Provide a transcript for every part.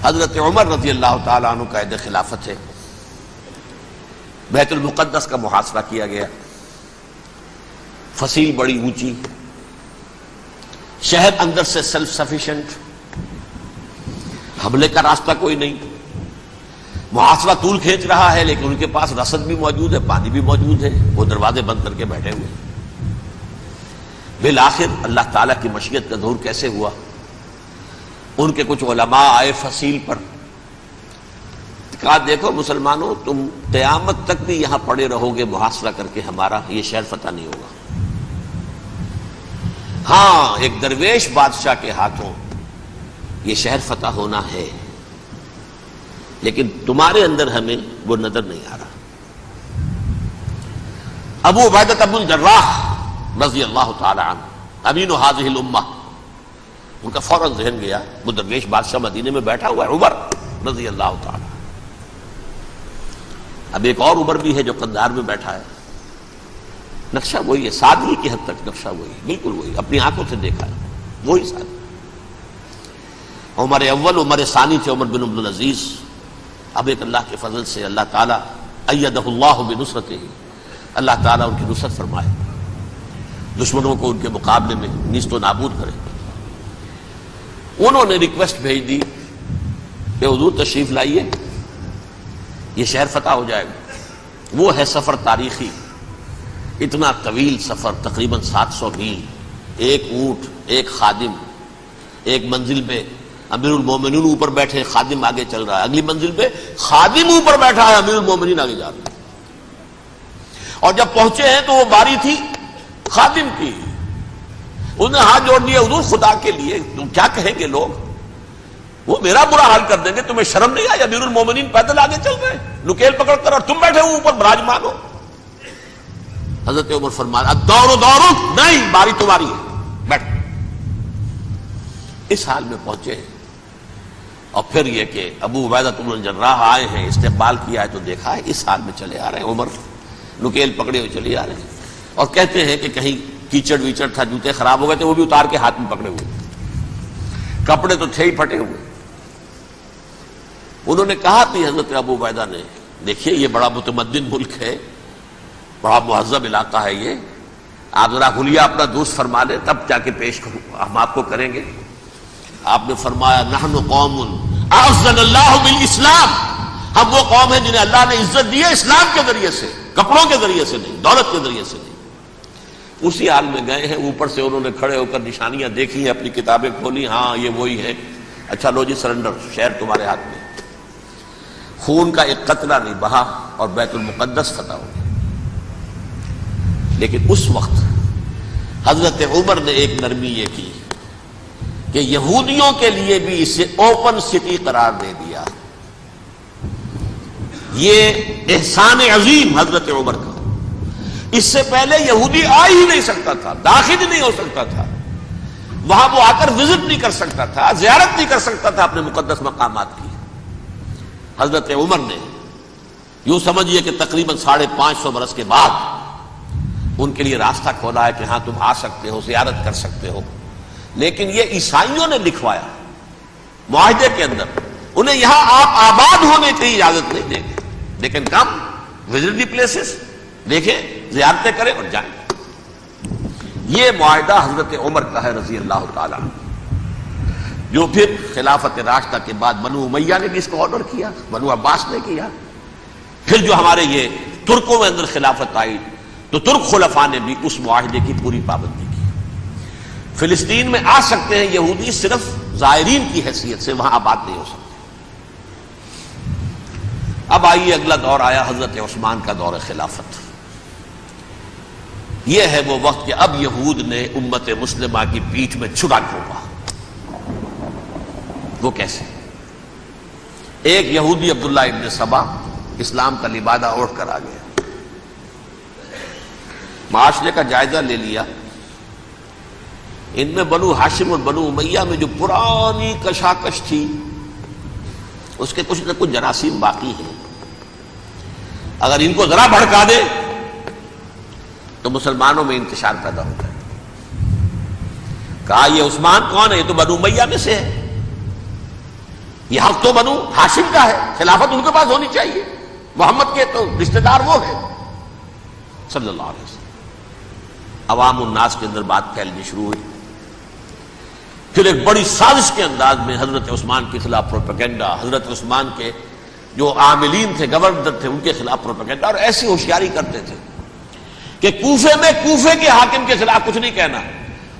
حضرت عمر رضی اللہ تعالیٰ عنہ قائد خلافت ہے، بیت المقدس کا محاصرہ کیا گیا، فصیل بڑی اونچی، شہر اندر سے سیلف سفیشینٹ، حملے کا راستہ کوئی نہیں، محاصرہ طول کھینچ رہا ہے، لیکن ان کے پاس رسد بھی موجود ہے، پانی بھی موجود ہے، وہ دروازے بند کر کے بیٹھے ہوئے۔ بالآخر اللہ تعالیٰ کی مشیت کا ظہور کیسے ہوا؟ ان کے کچھ علماء آئے فصیل پر، کہا دیکھو مسلمانوں، تم قیامت تک بھی یہاں پڑے رہو گے محاصرہ کر کے، ہمارا یہ شہر فتح نہیں ہوگا۔ ہاں، ایک درویش بادشاہ کے ہاتھوں یہ شہر فتح ہونا ہے، لیکن تمہارے اندر ہمیں وہ نظر نہیں آ رہا۔ ابو عبیدہ بن الجراح رضی اللہ تعالی عنہ، امین هذه الامہ، ان کا فوراً ذہن گیا وہ درویش بادشاہ مدینے میں بیٹھا ہوا ہے، عمر رضی اللہ تعالی۔ اب ایک اور عمر بھی ہے جو قندھار میں بیٹھا ہے، نقشہ وہی ہے، سادگی کی حد تک نقشہ وہی، بالکل وہی، اپنی آنکھوں سے دیکھا ہے، وہی سادگی۔ عمر اول، عمر ثانی تھے عمر بن عبدالعزیز۔ اب ایک اللہ کے فضل سے اللہ تعالیٰ ایدہ اللہ بنصرتہ، اللہ تعالیٰ ان کی نصرت فرمائے، دشمنوں کو ان کے مقابلے میں نیست و نابود کرے۔ انہوں نے ریکویسٹ بھیج دی کہ حضور تشریف لائیے، یہ شہر فتح ہو جائے گا۔ وہ ہے سفر تاریخی، اتنا طویل سفر، تقریباً 700 میل، ایک اونٹ، ایک خادم، ایک منزل پہ امیر المومنین اوپر بیٹھے، خادم آگے چل رہا ہے، اگلی منزل پہ خادم اوپر بیٹھا ہے، امیر المومنین آگے جا رہے ہیں۔ اور جب پہنچے ہیں تو وہ باری تھی خادم کی، انہوں نے ہاتھ جوڑ دیے، حضور خدا کے لیے تم کیا کہیں گے لوگ، وہ میرا برا حال کر دیں گے، تمہیں شرم نہیں آئی؟ امیر المومنین پیدل آگے چل رہے ہیں نکیل پکڑ کر، اور تم بیٹھے ہو اوپر براجمان ہو۔ حضرت عمر فرمایا الدور دور، نہیں، باری تمہاری ہے، بیٹھ۔ اس حال میں پہنچے، اور پھر یہ کہ ابو عبیدہ بن الجراح آئے ہیں، استقبال کیا ہے تو دیکھا ہے اس حال میں چلے آ رہے ہیں، عمر نکیل پکڑے ہوئے چلے آ رہے ہیں، اور کہتے ہیں کہ کہیں کیچڑ ویچڑ تھا، جوتے خراب ہو گئے تھے، وہ بھی اتار کے ہاتھ میں پکڑے ہوئے، کپڑے تو تھے ہی پھٹے ہوئے۔ انہوں نے کہا کہ حضرت ابو عبیدہ نے، دیکھیے یہ بڑا متمدن ملک ہے، بڑا مہذب علاقہ ہے، یہ آپ ذرا حلیہ اپنا درست فرما لیں تب جا کے پیش کروں، ہم آپ کو کریں گے۔ آپ نے فرمایا نحن قوم اعزنا اللہ بالاسلام، ہم وہ قوم ہیں جنہیں اللہ نے عزت دی ہے اسلام کے ذریعے سے، کپڑوں کے ذریعے سے نہیں، دولت کے ذریعے سے نہیں۔ اسی حال میں گئے ہیں، اوپر سے انہوں نے کھڑے ہو کر نشانیاں دیکھی ہیں، اپنی کتابیں کھولی، ہاں یہ وہی ہے، اچھا لو جی سرنڈر، شہر تمہارے ہاتھ میں۔ خون کا ایک قطرہ نہیں بہا اور بیت المقدس فتح ہو گیا۔ لیکن اس وقت حضرت عمر نے ایک نرمی یہ کی کہ یہودیوں کے لیے بھی اسے اوپن سٹی قرار دے دیا۔ یہ احسان عظیم حضرت عمر کا، اس سے پہلے یہودی آ ہی نہیں سکتا تھا، داخل ہی نہیں ہو سکتا تھا، وہاں وہ آ کر وزٹ نہیں کر سکتا تھا، زیارت نہیں کر سکتا تھا اپنے مقدس مقامات کی۔ حضرت عمر نے یوں سمجھیے کہ تقریباً 550 برس کے بعد ان کے لیے راستہ کھولا ہے کہ ہاں تم آ سکتے ہو، زیارت کر سکتے ہو۔ لیکن یہ عیسائیوں نے لکھوایا معاہدے کے اندر، انہیں یہاں آپ آباد ہونے کی اجازت نہیں دیں گے، لیکن کم وزٹ دی پلیسز، دیکھیں، زیارتیں کریں اور جائیں۔ یہ معاہدہ حضرت عمر کا ہے رضی اللہ تعالیٰ عنہ، جو پھر خلافت راشدہ کے بعد بنو امیہ نے بھی اس کو آرڈر کیا، بنو عباس نے کیا، پھر جو ہمارے یہ ترکوں میں اندر خلافت آئی تو ترک خلفاء نے بھی اس معاہدے کی پوری پابندی کی۔ فلسطین میں آ سکتے ہیں یہودی صرف زائرین کی حیثیت سے، وہاں آباد نہیں ہو سکتے۔ اب آئیے اگلا دور آیا حضرت عثمان کا دور خلافت۔ یہ ہے وہ وقت کہ اب یہود نے امت مسلمہ کی پیٹھ میں چھڑا گھونپا۔ وہ کیسے؟ ایک یہودی عبداللہ ابن سبا اسلام کا لبادہ اوڑھ کر آ گیا، معاشرے کا جائزہ لے لیا، ان میں بنو ہاشم اور بنو امیہ میں جو پرانی کشاکش تھی اس کے کچھ نہ کچھ جراثیم باقی ہیں، اگر ان کو ذرا بھڑکا دے تو مسلمانوں میں انتشار پیدا ہو جائے۔ کہا یہ عثمان کون ہے؟ یہ تو بنو امیہ میں سے ہے، یہ حق تو بنو ہاشم کا ہے، خلافت ان کے پاس ہونی چاہیے، محمد کے تو رشتہ دار وہ ہے صلی اللہ علیہ وسلم۔ عوام الناس کے اندر بات پھیلنی شروع ہوئی۔ پھر ایک بڑی سازش کے انداز میں حضرت عثمان کے خلاف پروپیگنڈا، حضرت عثمان کے جو عاملین تھے، گورنر تھے، ان کے خلاف پروپیگنڈا، اور ایسی ہوشیاری کرتے تھے کہ کوفے میں کوفے کے حاکم کے خلاف کچھ نہیں کہنا،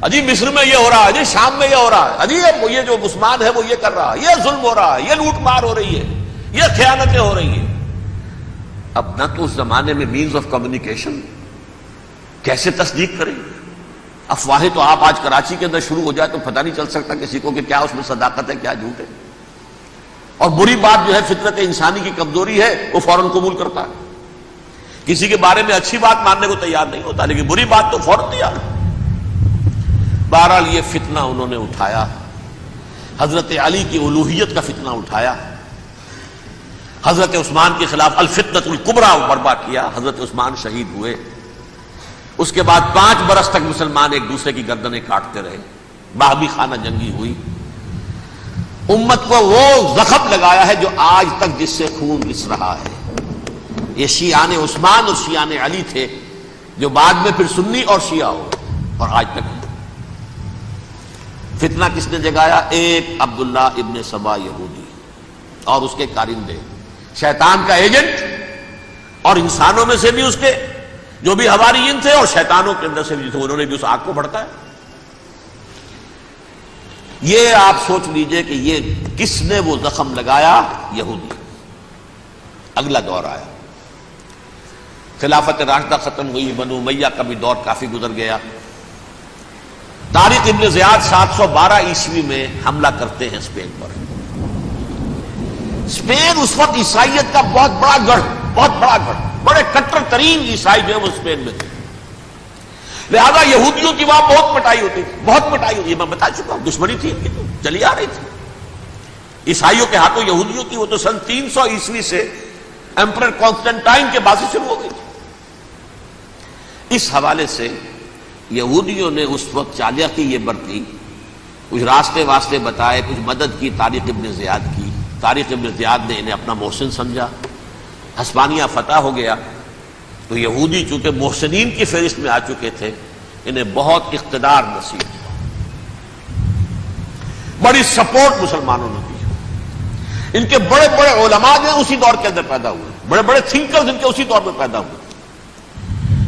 اجی مصر میں یہ ہو رہا ہے، اجی شام میں یہ ہو رہا ہے، اجی یہ جو عثمان ہے وہ یہ کر رہا ہے، یہ ظلم ہو رہا ہے، یہ لوٹ مار ہو رہی ہے، یہ خیانتیں ہو رہی ہیں۔ اب نہ تو اس زمانے میں مینز آف کمیونیکیشن، کیسے تصدیق کریں؟ افواہیں تو آپ آج کراچی کے اندر شروع ہو جائے تو پتہ نہیں چل سکتا کسی کو کہ کیا اس میں صداقت ہے کیا جھوٹ ہے، اور بری بات جو ہے فطرت انسانی کی کمزوری ہے، وہ فوراً قبول کرتا ہے، کسی کے بارے میں اچھی بات ماننے کو تیار نہیں ہوتا، لیکن بری بات تو فوراً تیار ہے۔ بہرحال یہ فتنہ انہوں نے اٹھایا، حضرت علی کی الوہیت کا فتنہ اٹھایا، حضرت عثمان کے خلاف الفتنۃ الکبریٰ برپا کیا، حضرت عثمان شہید ہوئے۔ اس کے بعد 5 برس تک مسلمان ایک دوسرے کی گردنیں کاٹتے رہے، باہمی خانہ جنگی ہوئی، امت کو وہ زخم لگایا ہے جو آج تک جس سے خون رس رہا ہے۔ یہ شیعان عثمان اور شیعان علی تھے جو بعد میں پھر سنی اور شیعہ ہو، اور آج تک فتنہ کس نے جگایا؟ ایک عبداللہ ابن سبا یہودی اور اس کے کارندے، شیطان کا ایجنٹ، اور انسانوں میں سے بھی اس کے جو بھی حواریین تھے اور شیطانوں کے اندر سے بھی تھے، انہوں نے بھی اس آگ کو بھڑکایا۔ یہ آپ سوچ لیجئے کہ یہ کس نے وہ زخم لگایا؟ یہودی۔ اگلا دور آیا، خلافت راشدہ ختم ہوئی، بنو امیہ کا بھی دور کافی گزر گیا۔ طارق ابن زیاد 712 عیسوی میں حملہ کرتے ہیں اسپین پر۔ اسپین اس وقت عیسائیت کا بہت بڑا گڑھ، بڑے کٹر ترین عیسائی جو ہے وہ اسپین میں تھے، لہذا یہودیوں کی وہاں بہت پٹائی ہوتی تھی، بہت پٹائی ہوتی، میں بتا چکا ہوں، دشمنی تھی ان کی تو چلی آ رہی تھی عیسائیوں کے ہاتھوں یہودیوں کی، وہ تو سن 300 عیسوی سے ایمپرر کانسٹنٹائن کے بعد سے شروع ہو گئی تھی۔ اس حوالے سے یہودیوں نے اس وقت چالاکی یہ برتی، کچھ راستے واسطے بتائے، کچھ مدد کی طارق ابن زیاد کی۔ طارق ابن زیاد نے انہیں اپنا محسن سمجھا، ہسپانیہ فتح ہو گیا تو یہودی چونکہ محسنین کی فہرست میں آ چکے تھے، انہیں بہت اقتدار نصیب ہوا، بڑی سپورٹ مسلمانوں نے دی۔ ان کے بڑے بڑے علماء جو اسی دور کے اندر پیدا ہوئے، بڑے بڑے تھنکرز ان کے اسی دور میں پیدا ہوئے۔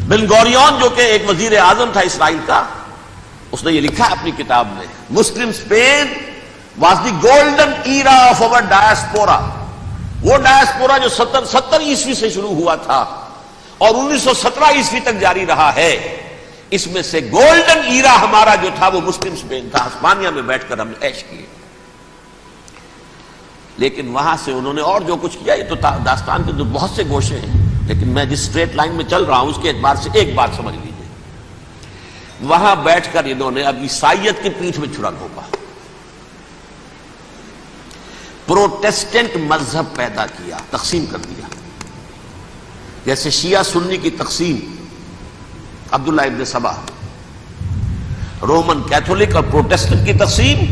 بن گوریون جو کہ ایک وزیر اعظم تھا اسرائیل کا، اس نے یہ لکھا اپنی کتاب میں، Muslim Spain was the golden era of our diaspora. وہ ڈائسپورا جو 70 عیسوی سے شروع ہوا تھا اور 1917 عیسوی تک جاری رہا ہے، اس میں سے گولڈن ایرا ہمارا جو تھا وہ مسلم اسپین تھا۔ ہسپانیہ میں بیٹھ کر ہم نے عیش کیے، لیکن وہاں سے انہوں نے اور جو کچھ کیا، یہ تو داستان کے تو بہت سے گوشے ہیں، لیکن میں جس اسٹریٹ لائن میں چل رہا ہوں اس کے اعتبار سے ایک بات سمجھ لیجیے، وہاں بیٹھ کر انہوں نے اب عیسائیت کی پیٹھ میں چھرا گھونپا، پروٹیسٹنٹ مذہب پیدا کیا، تقسیم کر دیا، جیسے شیعہ سنی کی تقسیم، عبداللہ ابن سبا، رومن کیتھولک اور پروٹیسٹنٹ کی تقسیم،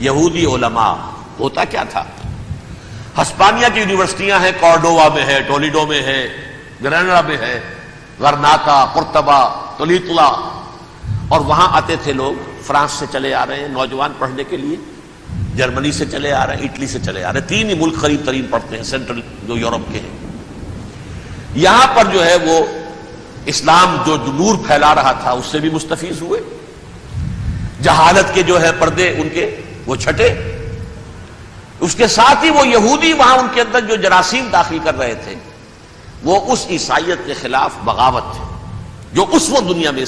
یہودی علماء۔ ہوتا کیا تھا؟ ہسپانیہ کی یونیورسٹیاں ہیں، کارڈووا میں ہے، ٹولیڈو میں ہے، گریناڈا میں ہے، غرناطہ، قرطبہ، تولیتلا، اور وہاں آتے تھے لوگ، فرانس سے چلے آ رہے ہیں نوجوان پڑھنے کے لیے، جرمنی سے چلے آ رہے ہیں، اٹلی سے چلے آ رہے ہیں، 3 ہی ملک قریب ترین پڑھتے ہیں سینٹرل جو یورپ کے ہیں۔ یہاں پر جو ہے وہ اسلام جو نور پھیلا رہا تھا اس سے بھی مستفیض ہوئے، جہالت کے جو ہے پردے ان کے وہ چھٹے، اس کے ساتھ ہی وہ یہودی وہاں ان کے اندر جو جراثیم داخل کر رہے تھے وہ اس عیسائیت کے خلاف بغاوت تھے جو اس وقت دنیا میں